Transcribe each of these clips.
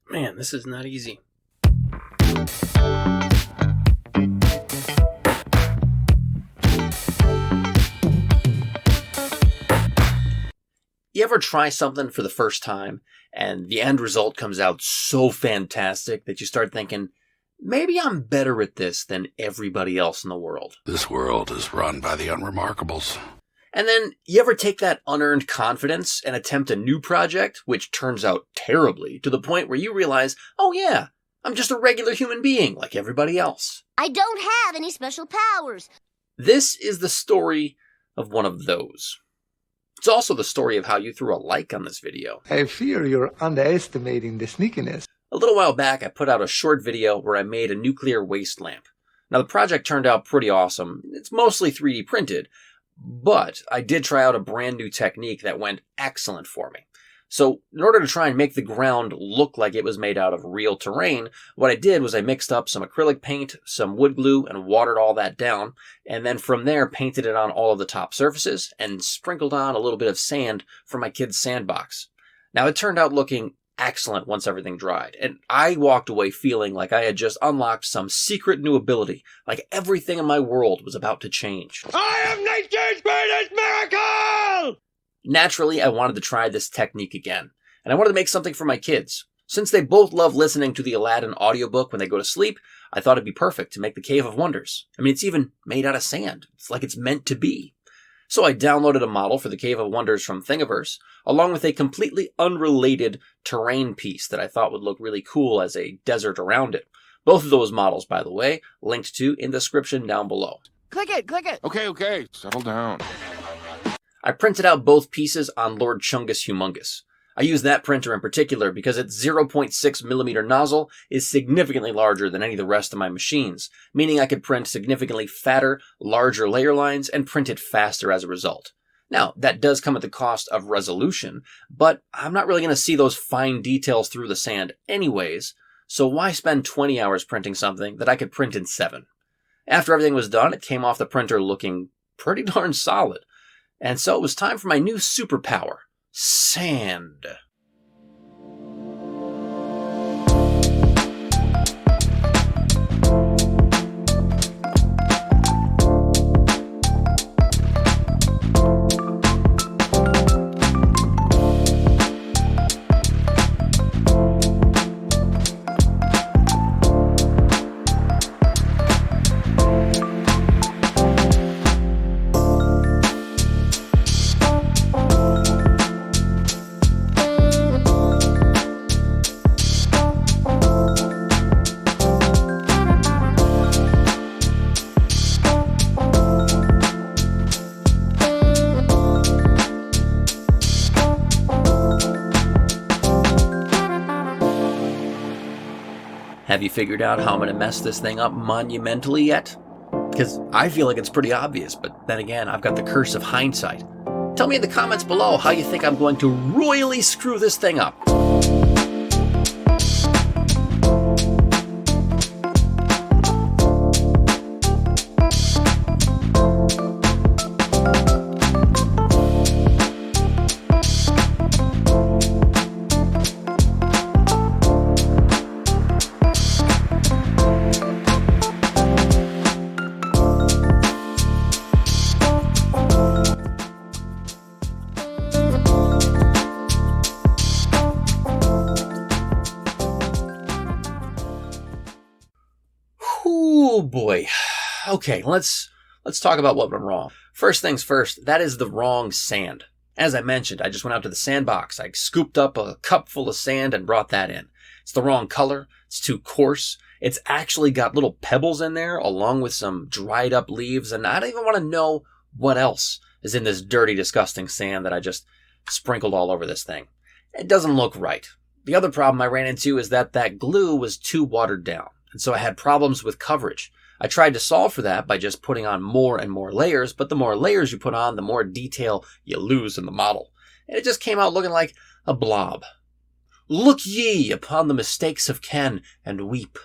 Man, this is not easy. You ever try something for the first time and the end result comes out so fantastic that you start thinking, maybe I'm better at this than everybody else in the world? This world is run by the unremarkables. And then you ever take that unearned confidence and attempt a new project, which turns out terribly, to the point where you realize, oh yeah, I'm just a regular human being like everybody else. I don't have any special powers. This is the story of one of those. It's also the story of how you threw a like on this video. I fear you're underestimating the sneakiness. A little while back, I put out a short video where I made a nuclear waste lamp. Now, the project turned out pretty awesome. It's mostly 3D printed, but I did try out a brand new technique that went excellent for me. So, in order to try and make the ground look like it was made out of real terrain, what I did was I mixed up some acrylic paint, some wood glue, and watered all that down, and then from there painted it on all of the top surfaces, and sprinkled on a little bit of sand from my kid's sandbox. Now, it turned out looking excellent once everything dried, and I walked away feeling like I had just unlocked some secret new ability, like everything in my world was about to change. I am nature's greatest miracle! Naturally, I wanted to try this technique again, and I wanted to make something for my kids. Since they both love listening to the Aladdin audiobook when they go to sleep, I thought it'd be perfect to make the Cave of Wonders. I mean, it's even made out of sand. It's like it's meant to be. So I downloaded a model for the Cave of Wonders from Thingiverse, along with a completely unrelated terrain piece that I thought would look really cool as a desert around it. Both of those models, by the way, linked to in the description down below. Click it, click it. Okay, settle down. I printed out both pieces on Lord Chungus Humongous. I use that printer in particular because its 0.6mm nozzle is significantly larger than any of the rest of my machines, meaning I could print significantly fatter, larger layer lines and print it faster as a result. Now, that does come at the cost of resolution, but I'm not really going to see those fine details through the sand anyways, so why spend 20 hours printing something that I could print in 7? After everything was done, it came off the printer looking pretty darn solid. And so it was time for my new superpower, sand. Have you figured out how I'm going to mess this thing up monumentally yet? Because I feel like it's pretty obvious, but then again, I've got the curse of hindsight. Tell me in the comments below how you think I'm going to royally screw this thing up. Oh boy. Okay, let's talk about what went wrong. First things first, that is the wrong sand. As I mentioned, I just went out to the sandbox. I scooped up a cup full of sand and brought that in. It's the wrong color. It's too coarse. It's actually got little pebbles in there along with some dried up leaves, and I don't even want to know what else is in this dirty, disgusting sand that I just sprinkled all over this thing. It doesn't look right. The other problem I ran into is that glue was too watered down. And so I had problems with coverage. I tried to solve for that by just putting on more and more layers, but the more layers you put on, the more detail you lose in the model. And it just came out looking like a blob. Look ye upon the mistakes of Ken and weep.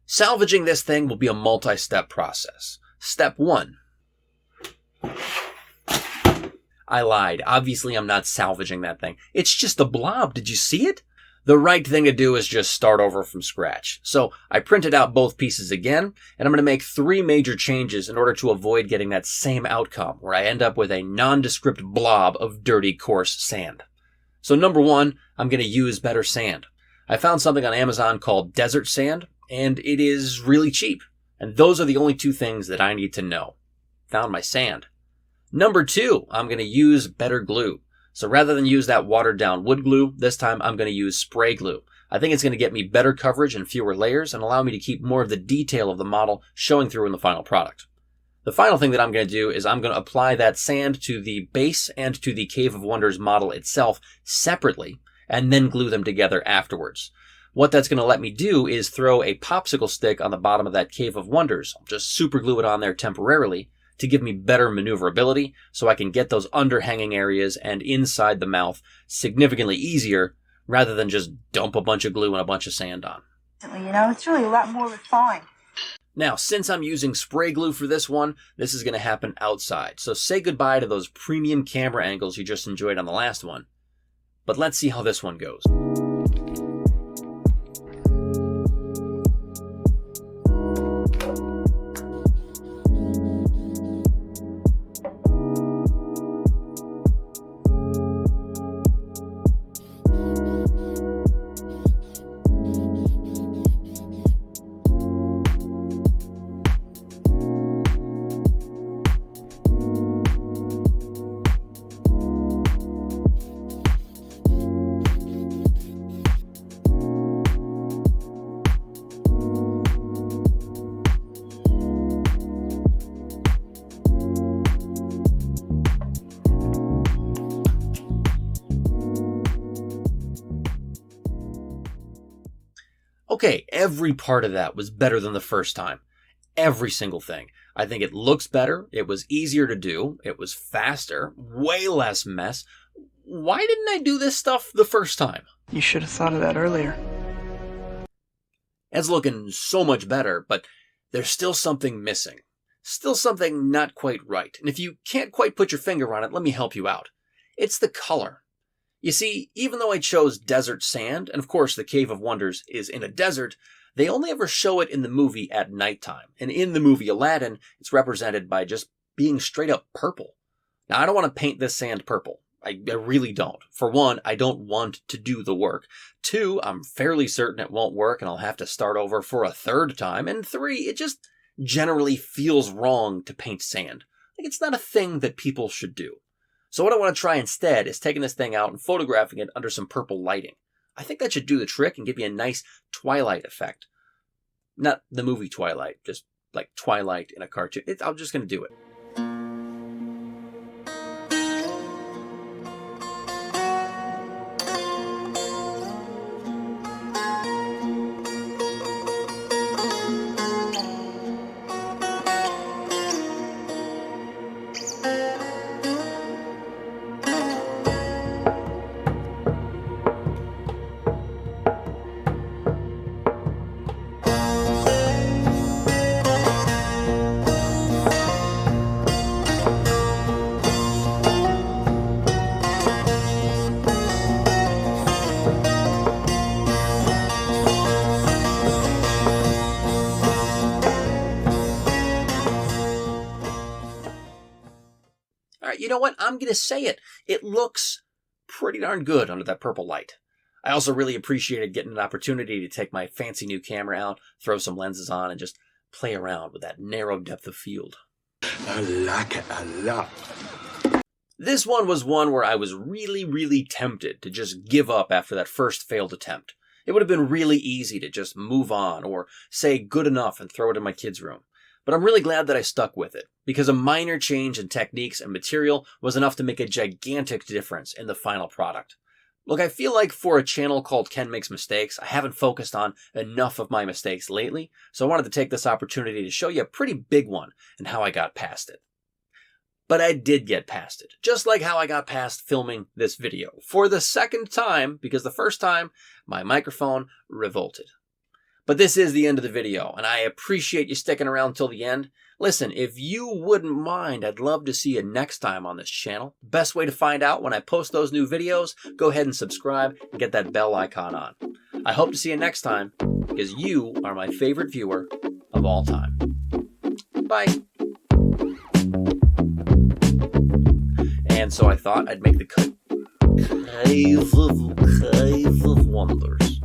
Salvaging this thing will be a multi-step process. Step 1. I lied. Obviously, I'm not salvaging that thing. It's just a blob. Did you see it? The right thing to do is just start over from scratch. So I printed out both pieces again, and I'm going to make 3 major changes in order to avoid getting that same outcome, where I end up with a nondescript blob of dirty, coarse sand. So number 1, I'm going to use better sand. I found something on Amazon called desert sand, and it is really cheap. And those are the only 2 things that I need to know. Found my sand. Number 2, I'm going to use better glue. So rather than use that watered down wood glue, this time I'm going to use spray glue. I think it's going to get me better coverage and fewer layers and allow me to keep more of the detail of the model showing through in the final product. The final thing that I'm going to do is I'm going to apply that sand to the base and to the Cave of Wonders model itself separately, and then glue them together afterwards. What that's going to let me do is throw a popsicle stick on the bottom of that Cave of Wonders. I'll just super glue it on there temporarily to give me better maneuverability so I can get those underhanging areas and inside the mouth significantly easier rather than just dump a bunch of glue and a bunch of sand on. You know, it's really a lot more refined. Now, since I'm using spray glue for this one, this is going to happen outside. So say goodbye to those premium camera angles you just enjoyed on the last one. But let's see how this one goes. Okay, every part of that was better than the first time. Every single thing. I think it looks better, it was easier to do, it was faster, way less mess. Why didn't I do this stuff the first time? You should have thought of that earlier. It's looking so much better, but there's still something missing. Still something not quite right. And if you can't quite put your finger on it, let me help you out. It's the color. You see, even though I chose desert sand, and of course the Cave of Wonders is in a desert, they only ever show it in the movie at nighttime. And in the movie Aladdin, it's represented by just being straight up purple. Now, I don't want to paint this sand purple. I really don't. For one, I don't want to do the work. 2, I'm fairly certain it won't work and I'll have to start over for a 3rd time. And 3, it just generally feels wrong to paint sand. Like, it's not a thing that people should do. So what I want to try instead is taking this thing out and photographing it under some purple lighting. I think that should do the trick and give you a nice twilight effect. Not the movie Twilight, just like Twilight in a cartoon. I'm just going to do it. You know what? I'm going to say it. It looks pretty darn good under that purple light. I also really appreciated getting an opportunity to take my fancy new camera out, throw some lenses on, and just play around with that narrow depth of field. I like it a lot. This one was one where I was really tempted to just give up after that first failed attempt. It would have been really easy to just move on or say good enough and throw it in my kid's room. But I'm really glad that I stuck with it, because a minor change in techniques and material was enough to make a gigantic difference in the final product. Look, I feel like for a channel called Ken Makes Mistakes, I haven't focused on enough of my mistakes lately, so I wanted to take this opportunity to show you a pretty big one and how I got past it. But I did get past it, just like how I got past filming this video, for the 2nd time, because the first time, my microphone revolted. But this is the end of the video, and I appreciate you sticking around till the end. Listen, if you wouldn't mind, I'd love to see you next time on this channel. Best way to find out when I post those new videos, go ahead and subscribe and get that bell icon on. I hope to see you next time, because you are my favorite viewer of all time. Bye. And so I thought I'd make the Cave of Wonders.